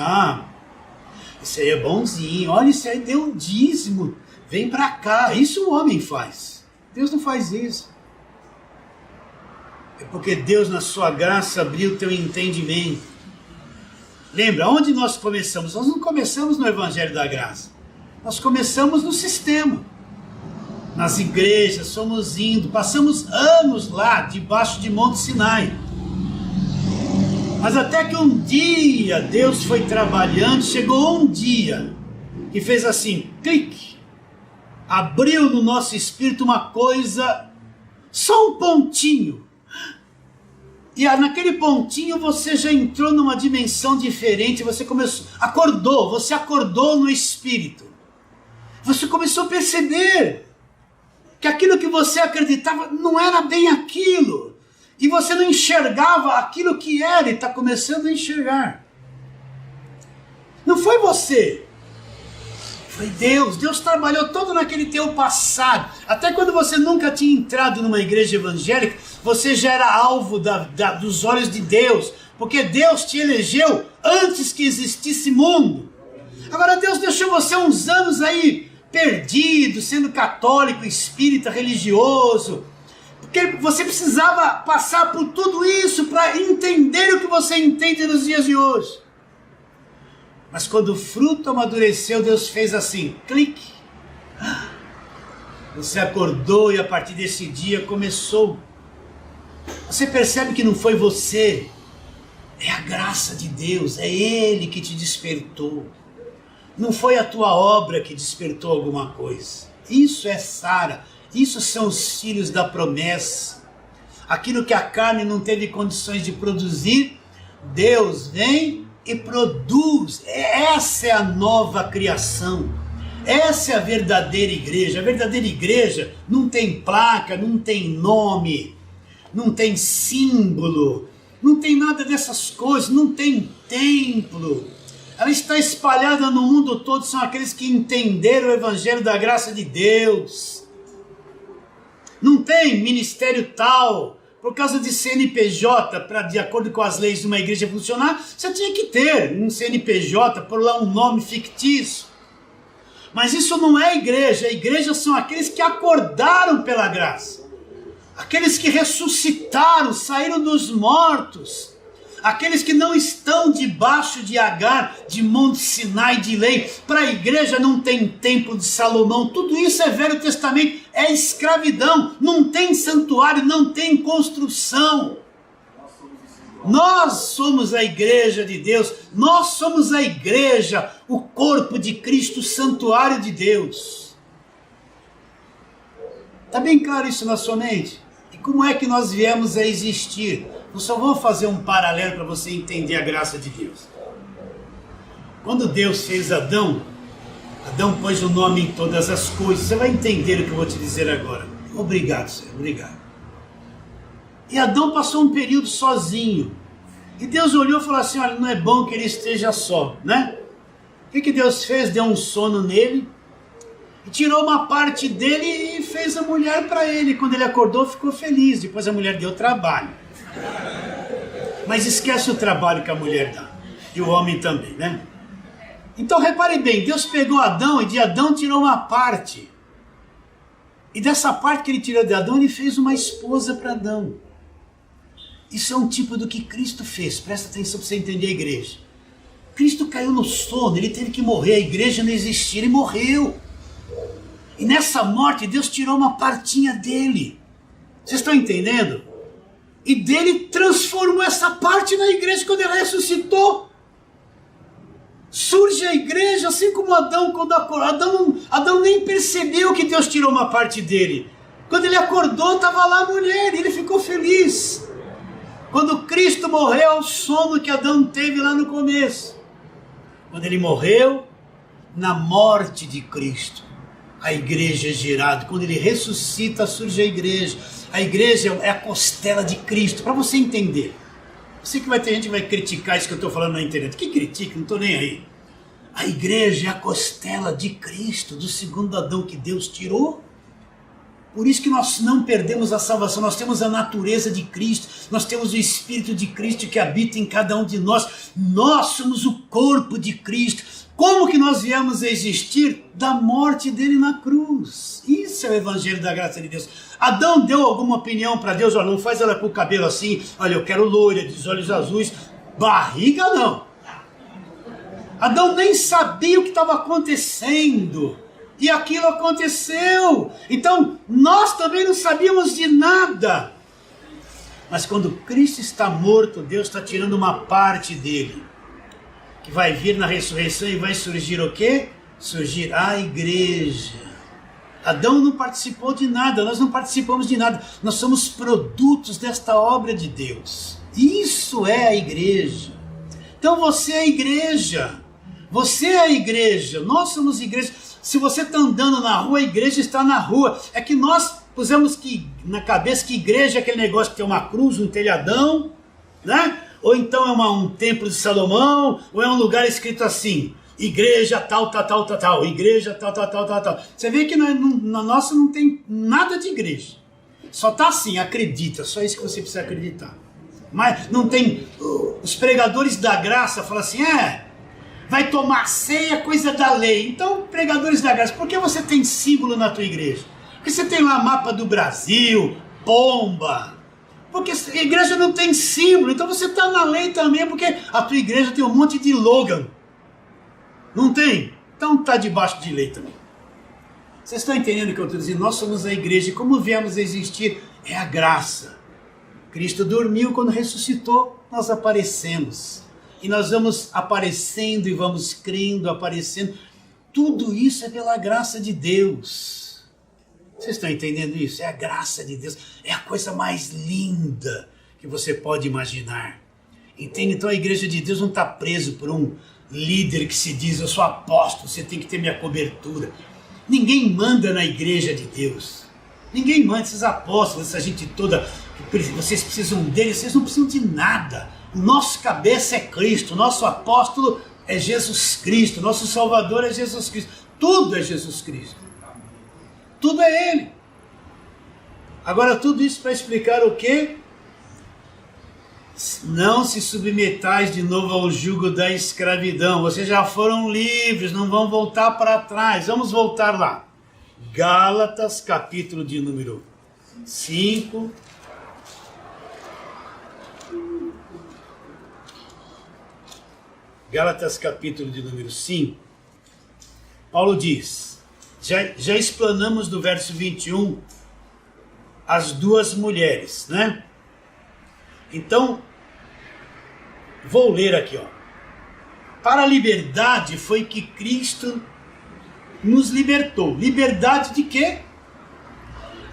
esse aí é bonzinho, olha, esse aí deu um dízimo, vem para cá. Isso o homem faz. Deus não faz isso. É porque Deus na sua graça abriu o teu entendimento. Lembra, onde nós começamos? Nós não começamos no Evangelho da Graça. Nós começamos no sistema. Nas igrejas, fomos indo, passamos anos lá, debaixo de Monte Sinai. Mas até que um dia Deus foi trabalhando, chegou um dia que fez assim, clique, abriu no nosso espírito uma coisa, só um pontinho. E naquele pontinho você já entrou numa dimensão diferente, você acordou no espírito. Você começou a perceber que aquilo que você acreditava não era bem aquilo. E você não enxergava aquilo que era e está começando a enxergar. Não foi você. Foi Deus. Deus trabalhou todo naquele teu passado. Até quando você nunca tinha entrado numa igreja evangélica, você já era alvo dos olhos de Deus. Porque Deus te elegeu antes que existisse mundo. Agora Deus deixou você uns anos aí perdido, sendo católico, espírita, religioso, Porque você precisava passar por tudo isso para entender o que você entende nos dias de hoje. Mas quando o fruto amadureceu, Deus fez assim, clique. Você acordou e a partir desse dia começou. Você percebe que não foi você, é a graça de Deus, é Ele que te despertou. Não foi a tua obra que despertou alguma coisa. Isso é Sara, isso são os filhos da promessa. Aquilo que a carne não teve condições de produzir, Deus vem e produz. Essa é a nova criação. Essa é a verdadeira igreja. A verdadeira igreja não tem placa, não tem nome, não tem símbolo, não tem nada dessas coisas, não tem templo. Ela está espalhada no mundo todo, são aqueles que entenderam o evangelho da graça de Deus. Não tem ministério tal, por causa de CNPJ, para de acordo com as leis de uma igreja funcionar, você tinha que ter um CNPJ, por lá um nome fictício. Mas isso não é igreja, a igreja são aqueles que acordaram pela graça. Aqueles que ressuscitaram, saíram dos mortos. Aqueles que não estão debaixo de Agar, de Monte Sinai, de lei. Para a igreja não tem templo de Salomão. Tudo isso é Velho Testamento, é escravidão. Não tem santuário, não tem construção. Nós somos a igreja de Deus. Nós somos a igreja, o corpo de Cristo, o santuário de Deus. Está bem claro isso na sua mente? E como é que nós viemos a existir? Eu só vou fazer um paralelo para você entender a graça de Deus. Quando Deus fez Adão, Adão pôs o nome em todas as coisas. Você vai entender o que eu vou te dizer agora. Obrigado, Senhor, obrigado. E Adão passou um período sozinho. E Deus olhou e falou assim, olha, não é bom que ele esteja só, né? O que Deus fez? Deu um sono nele. E tirou uma parte dele e fez a mulher para ele. Quando ele acordou, ficou feliz. Depois a mulher deu trabalho. Mas esquece o trabalho que a mulher dá. E o homem também, né? Então repare bem, Deus pegou Adão e de Adão tirou uma parte. E dessa parte que ele tirou de Adão, ele fez uma esposa para Adão. Isso é um tipo do que Cristo fez. Presta atenção para você entender a igreja. Cristo caiu no sono, ele teve que morrer, a igreja não existia, ele morreu. E nessa morte Deus tirou uma partinha dele. Vocês estão entendendo? E dele transformou essa parte na igreja quando ele ressuscitou. Surge a igreja, assim como Adão, quando acordou. Adão nem percebeu que Deus tirou uma parte dele. Quando ele acordou, estava lá a mulher, e ele ficou feliz. Quando Cristo morreu, é o sono que Adão teve lá no começo. Quando ele morreu, na morte de Cristo, a igreja é gerada. Quando ele ressuscita, surge a igreja. A igreja é a costela de Cristo, para você entender. Eu sei que vai ter gente que vai criticar isso que eu estou falando na internet. Que critica, não estou nem aí. A igreja é a costela de Cristo, do segundo Adão que Deus tirou. Por isso que nós não perdemos a salvação, nós temos a natureza de Cristo, nós temos o Espírito de Cristo que habita em cada um de nós. Nós somos o corpo de Cristo. Como que nós viemos a existir? Da morte dele na cruz. Isso é o Evangelho da graça de Deus. Adão deu alguma opinião para Deus? Olha, não faz ela com o cabelo assim, olha, eu quero loira, de olhos azuis, barriga não. Adão nem sabia o que estava acontecendo. E aquilo aconteceu. Então, nós também não sabíamos de nada. Mas quando Cristo está morto, Deus está tirando uma parte dele. Que vai vir na ressurreição e vai surgir o quê? Surgir a igreja. Adão não participou de nada, nós não participamos de nada. Nós somos produtos desta obra de Deus. Isso é a igreja. Então você é a igreja. Você é a igreja. Nós somos igreja. Se você está andando na rua, a igreja está na rua. É que nós pusemos na cabeça que igreja é aquele negócio que tem uma cruz, um telhadão, né? Ou então é um templo de Salomão, ou é um lugar escrito assim, igreja tal, igreja tal. Você vê que na nossa não tem nada de igreja. Só está assim, acredita, só isso que você precisa acreditar. Mas não tem, os pregadores da graça falam assim, vai tomar ceia, coisa da lei. Então, pregadores da graça, por que você tem símbolo na tua igreja? Porque você tem lá mapa do Brasil, pomba. Porque a igreja não tem símbolo, então você está na lei também, porque a tua igreja tem um monte de slogan. Não tem? Então está debaixo de lei também. Vocês estão entendendo o que eu estou dizendo? Nós somos a igreja e como viemos a existir é a graça. Cristo dormiu, quando ressuscitou, nós aparecemos. E nós vamos aparecendo e vamos crendo, aparecendo. Tudo isso é pela graça de Deus. Vocês estão entendendo isso? É a graça de Deus. É a coisa mais linda que você pode imaginar. Entende? Então a igreja de Deus não está preso por um líder que se diz, eu sou apóstolo, você tem que ter minha cobertura. Ninguém manda na igreja de Deus. Ninguém manda, esses apóstolos, essa gente toda, vocês precisam deles, vocês não precisam de nada. O nosso cabeça é Cristo, o nosso apóstolo é Jesus Cristo, nosso Salvador é Jesus Cristo. Tudo é Jesus Cristo. Tudo é Ele. Agora tudo isso para explicar o quê? Não se submetais de novo ao jugo da escravidão. Vocês já foram livres, não vão voltar para trás. Vamos voltar lá. Gálatas, capítulo de número 5. Gálatas, capítulo de número 5. Paulo diz, já explanamos do verso 21 as duas mulheres, né? Então, vou ler aqui, ó. Para a liberdade foi que Cristo nos libertou. Liberdade de quê?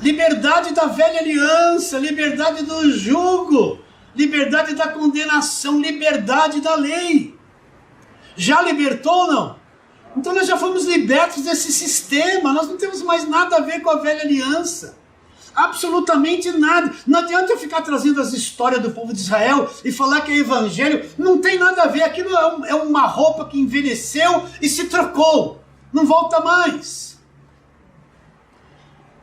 Liberdade da velha aliança, liberdade do jugo, liberdade da condenação, liberdade da lei. Já libertou ou não? Então nós já fomos libertos desse sistema, nós não temos mais nada a ver com a velha aliança. Absolutamente nada. Não adianta eu ficar trazendo as histórias do povo de Israel e falar que é evangelho. Não tem nada a ver. Aquilo é uma roupa que envelheceu e se trocou. Não volta mais.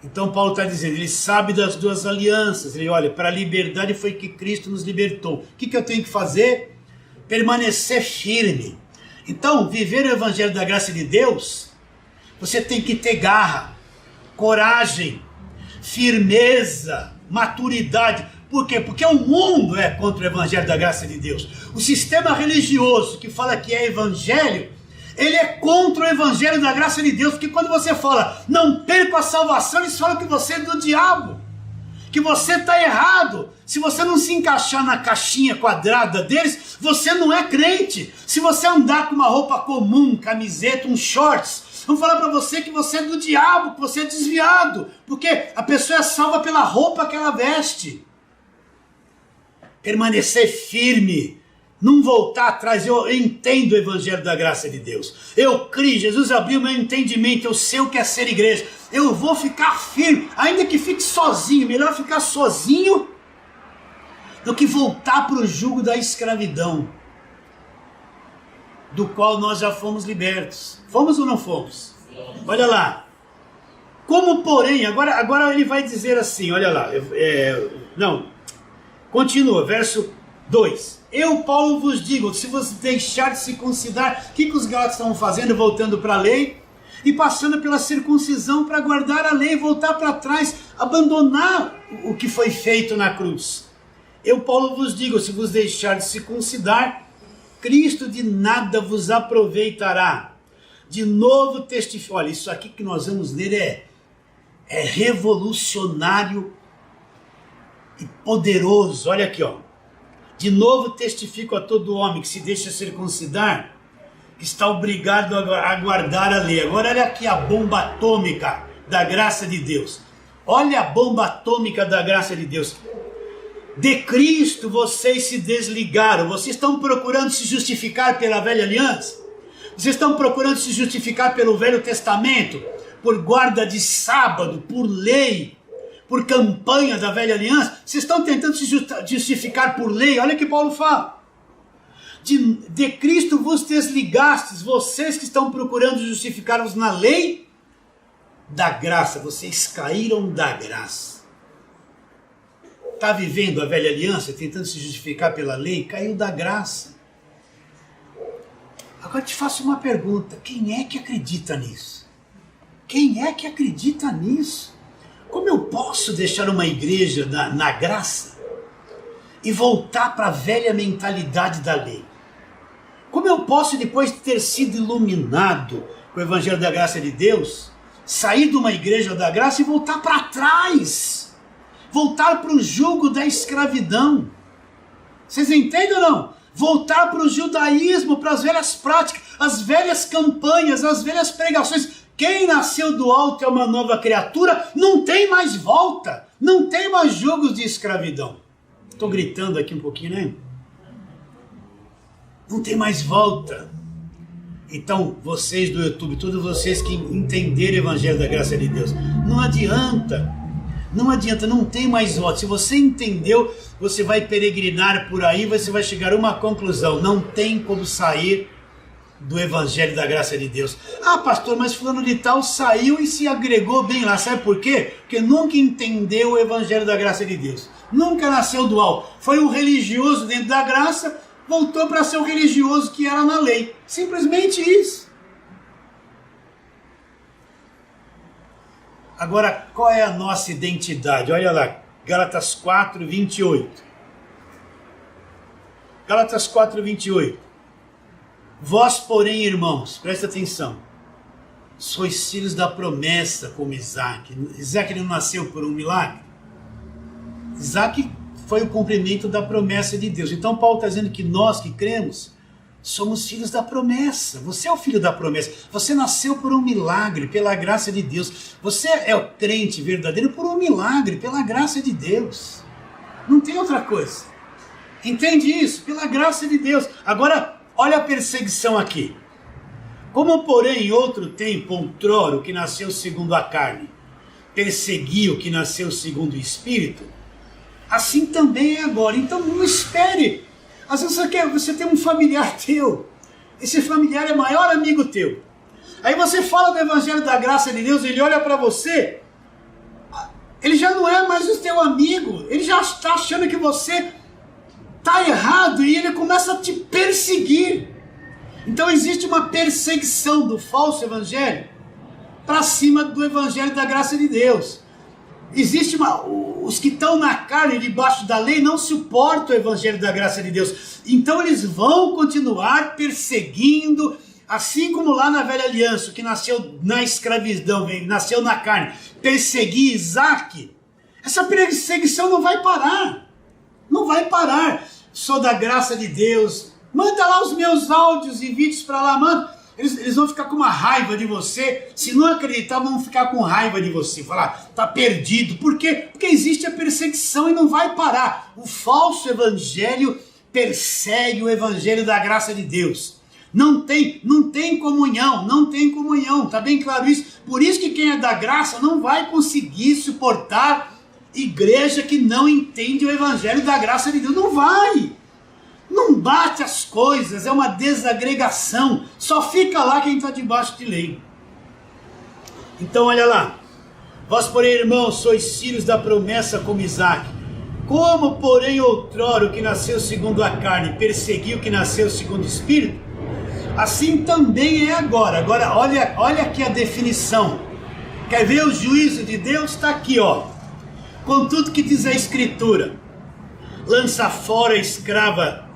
Então Paulo está dizendo, ele sabe das duas alianças. Ele olha, para a liberdade foi que Cristo nos libertou. O que eu tenho que fazer? Permanecer firme. Então, viver o evangelho da graça de Deus, você tem que ter garra, coragem, firmeza, maturidade. Por quê? Porque o mundo é contra o evangelho da graça de Deus. O sistema religioso que fala que é evangelho, ele é contra o evangelho da graça de Deus. Porque quando você fala, não perca a salvação, eles falam que você é do diabo, que você está errado. Se você não se encaixar na caixinha quadrada deles, você não é crente. Se você andar com uma roupa comum, camiseta, um shorts, vão falar para você que você é do diabo, que você é desviado, porque a pessoa é salva pela roupa que ela veste. Permanecer firme, não voltar atrás. Eu entendo o evangelho da graça de Deus. Eu criei, Jesus abriu meu entendimento, eu sei o que é ser igreja. Eu vou ficar firme, ainda que fique sozinho. Melhor ficar sozinho do que voltar para o jugo da escravidão, do qual nós já fomos libertos. Fomos ou não fomos? Olha lá. Como porém, agora ele vai dizer assim, olha lá. Continua, verso 2. Eu, Paulo, vos digo, se você deixar de se considerar, o que os gálatas estavam fazendo, voltando para a lei, e passando pela circuncisão para guardar a lei, voltar para trás, abandonar o que foi feito na cruz. Eu, Paulo, vos digo, se vos deixar de se considerar, Cristo de nada vos aproveitará. De novo testifico. Olha, isso aqui que nós vamos ler é revolucionário e poderoso. Olha aqui, ó. De novo testifico a todo homem que se deixa circuncidar, que está obrigado a guardar a lei. Agora olha aqui a bomba atômica da graça de Deus. Olha a bomba atômica da graça de Deus. De Cristo vocês se desligaram. Vocês estão procurando se justificar pela velha aliança? Vocês estão procurando se justificar pelo Velho Testamento? Por guarda de sábado, por lei, por campanha da velha aliança? Vocês estão tentando se justificar por lei? Olha o que Paulo fala. De Cristo vos desligastes, vocês que estão procurando justificar-vos na lei da graça. Vocês caíram da graça. Está vivendo a velha aliança, tentando se justificar pela lei, caiu da graça. Agora te faço uma pergunta, quem é que acredita nisso? Quem é que acredita nisso? Como eu posso deixar uma igreja na graça e voltar para a velha mentalidade da lei? Como eu posso, depois de ter sido iluminado com o Evangelho da Graça de Deus, sair de uma igreja da graça e voltar para trás? Voltar para o jugo da escravidão. Vocês entendem ou não? Voltar para o judaísmo, para as velhas práticas, as velhas campanhas, as velhas pregações. Quem nasceu do alto é uma nova criatura, não tem mais volta, não tem mais jugos de escravidão. Estou gritando aqui um pouquinho, né? Não tem mais volta. Então, vocês do YouTube, todos vocês que entenderam o Evangelho da Graça de Deus, não adianta, não tem mais volta. Se você entendeu, você vai peregrinar por aí, você vai chegar a uma conclusão: não tem como sair do Evangelho da Graça de Deus. Ah, pastor, mas fulano de tal saiu e se agregou bem lá. Sabe por quê? Porque nunca entendeu o Evangelho da Graça de Deus. Nunca nasceu do alto. Foi um religioso dentro da graça, voltou para ser o religioso que era na lei. Simplesmente isso. Agora, qual é a nossa identidade? Olha lá, Gálatas 4, 28. Gálatas 4, 28. Vós, porém, irmãos, presta atenção, sois filhos da promessa como Isaac. Isaac não nasceu por um milagre. Isaac foi o cumprimento da promessa de Deus. Então Paulo está dizendo que nós que cremos somos filhos da promessa. Você é o filho da promessa. Você nasceu por um milagre, pela graça de Deus. Você é o crente verdadeiro por um milagre, pela graça de Deus. Não tem outra coisa. Entende isso? Pela graça de Deus. Agora, olha a perseguição aqui. Como, porém, em outro tempo, outrora, o que nasceu segundo a carne perseguiu o que nasceu segundo o Espírito, assim também é agora. Então não espere. Às vezes você tem um familiar teu, esse familiar é maior amigo teu. Aí você fala do Evangelho da Graça de Deus, ele olha para você, ele já não é mais o teu amigo, ele já está achando que você está errado e ele começa a te perseguir. Então existe uma perseguição do falso evangelho para cima do Evangelho da Graça de Deus. Existe os que estão na carne, debaixo da lei, não suportam o Evangelho da Graça de Deus. Então eles vão continuar perseguindo, assim como lá na velha aliança, que nasceu na escravidão, nasceu na carne, perseguir Isaac. Essa perseguição não vai parar. Não vai parar. Sou da graça de Deus. Manda lá os meus áudios e vídeos para lá, manda. Eles vão ficar com uma raiva de você. Se não acreditar, vão ficar com raiva de você. Falar, tá perdido. Por quê? Porque existe a perseguição e não vai parar. O falso evangelho persegue o Evangelho da Graça de Deus. Não tem comunhão, não tem comunhão. Tá bem claro isso? Por isso que quem é da graça não vai conseguir suportar igreja que não entende o Evangelho da Graça de Deus. Não vai. Não bate as coisas, é uma desagregação. Só fica lá quem está debaixo de lei. Então olha lá. Vós, porém, irmãos, sois filhos da promessa como Isaac. Como, porém, outrora o que nasceu segundo a carne perseguiu o que nasceu segundo o Espírito, assim também é agora. Agora olha aqui a definição. Quer ver o juízo de Deus? Está aqui, ó. Contudo que diz a Escritura: lança fora a escrava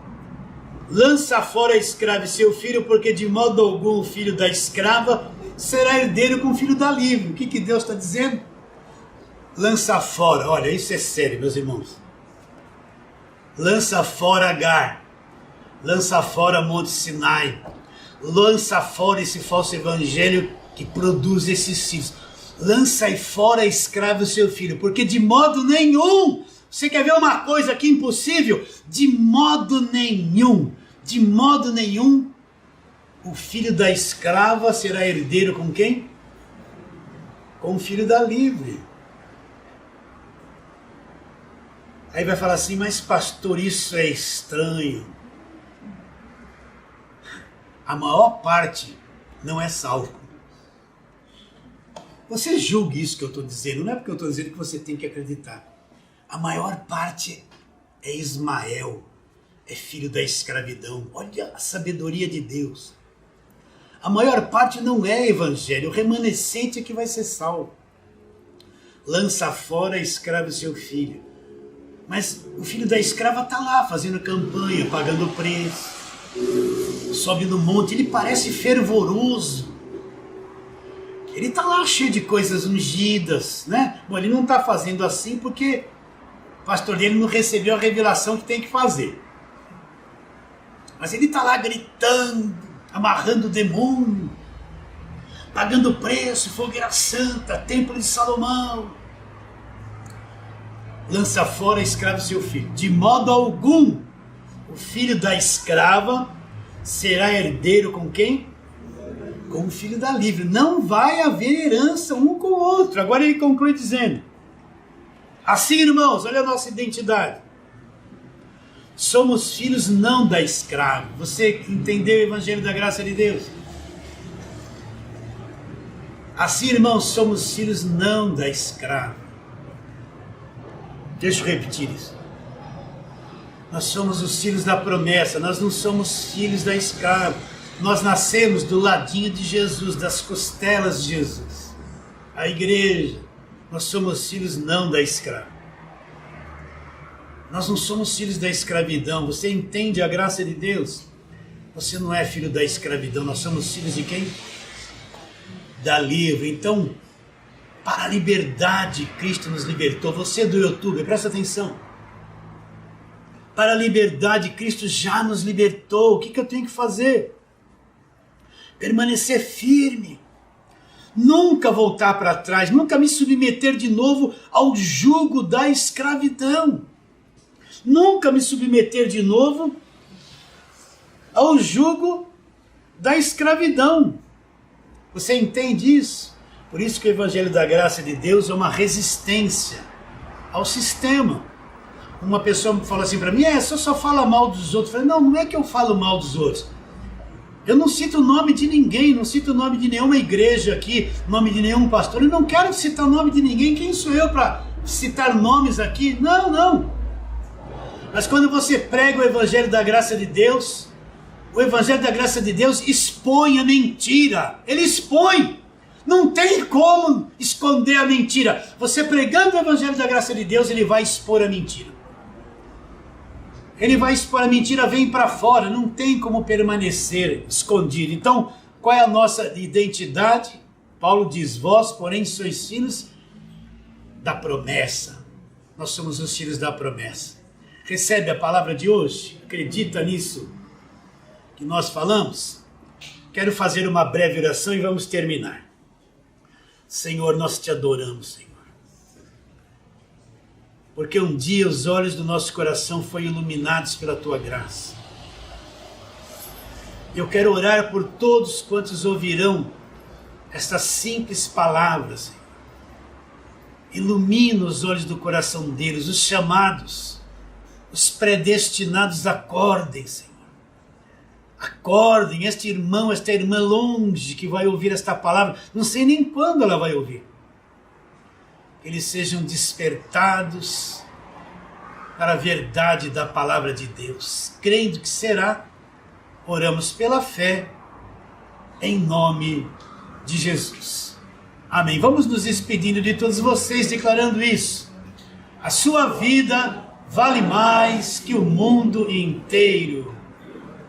e seu filho, porque de modo algum o filho da escrava será herdeiro com o filho da livre. O que Deus está dizendo? Lança fora, olha, isso é sério, meus irmãos. Lança fora Agar, lança fora Monte Sinai, lança fora esse falso evangelho que produz esses filhos. Lança aí fora a escrava e seu filho, porque de modo nenhum, você quer ver uma coisa aqui impossível? De modo nenhum, o filho da escrava será herdeiro com quem? Com o filho da livre. Aí vai falar assim, mas pastor, isso é estranho. A maior parte não é salvo. Você julgue isso que eu estou dizendo, não é porque eu estou dizendo que você tem que acreditar. A maior parte é Ismael, é filho da escravidão. Olha a sabedoria de Deus. A maior parte não é evangelho, o remanescente é que vai ser salvo. lança fora a escrava e seu filho. Mas o filho da escrava está lá fazendo campanha, pagando preço, sobe no monte, ele parece fervoroso. Ele está lá cheio de coisas ungidas, né? Bom, ele não está fazendo assim porque o pastor dele não recebeu a revelação que tem que fazer. Mas ele está lá gritando, amarrando o demônio, pagando preço, fogueira santa, templo de Salomão. Lança fora a escrava e seu filho. De modo algum, o filho da escrava será herdeiro com quem? Com o filho da livre. Não vai haver herança um com o outro. Agora ele conclui dizendo: assim, irmãos, olha a nossa identidade. Somos filhos não da escrava. Você entendeu o evangelho da graça de Deus? Assim, irmãos, somos filhos não da escrava. Deixa eu repetir isso. Nós somos os filhos da promessa, nós não somos filhos da escrava. Nós nascemos do ladinho de Jesus, das costelas de Jesus. A igreja, nós somos filhos não da escrava. Nós não somos filhos da escravidão. Você entende a graça de Deus? Você não é filho da escravidão, nós somos filhos de quem? Da livre. Então, para a liberdade, Cristo nos libertou. Você do YouTube, presta atenção. Para a liberdade, Cristo já nos libertou. O que eu tenho que fazer? Permanecer firme. Nunca voltar para trás. Nunca me submeter de novo ao jugo da escravidão. Nunca me submeter de novo ao jugo da escravidão. Você entende isso? Por isso que o Evangelho da Graça de Deus é uma resistência ao sistema. Uma pessoa fala assim para mim: você só fala mal dos outros. Eu falei: não é que eu falo mal dos outros. Eu não cito o nome de ninguém, não cito o nome de nenhuma igreja aqui, nome de nenhum pastor. Eu não quero citar o nome de ninguém. Quem sou eu para citar nomes aqui? Não. Mas quando você prega o Evangelho da Graça de Deus, o Evangelho da Graça de Deus expõe a mentira. Ele expõe. Não tem como esconder a mentira. Você pregando o Evangelho da Graça de Deus, ele vai expor a mentira. Ele vai expor a mentira, vem para fora. Não tem como permanecer escondido. Então, qual é a nossa identidade? Paulo diz: vós, porém, sois filhos da promessa. Nós somos os filhos da promessa. Recebe a palavra de hoje? Acredita nisso que nós falamos? Quero fazer uma breve oração e vamos terminar. Senhor, nós te adoramos, Senhor. Porque um dia os olhos do nosso coração foram iluminados pela tua graça. Eu quero orar por todos quantos ouvirão estas simples palavras, Senhor. Ilumina os olhos do coração deles, os chamados, os predestinados, acordem, Senhor. Acordem, este irmão, esta irmã longe que vai ouvir esta palavra, não sei nem quando ela vai ouvir. Que eles sejam despertados para a verdade da palavra de Deus. Crendo que será, oramos pela fé, em nome de Jesus. Amém. Vamos nos despedindo de todos vocês, declarando isso. A sua vida vale mais que o mundo inteiro.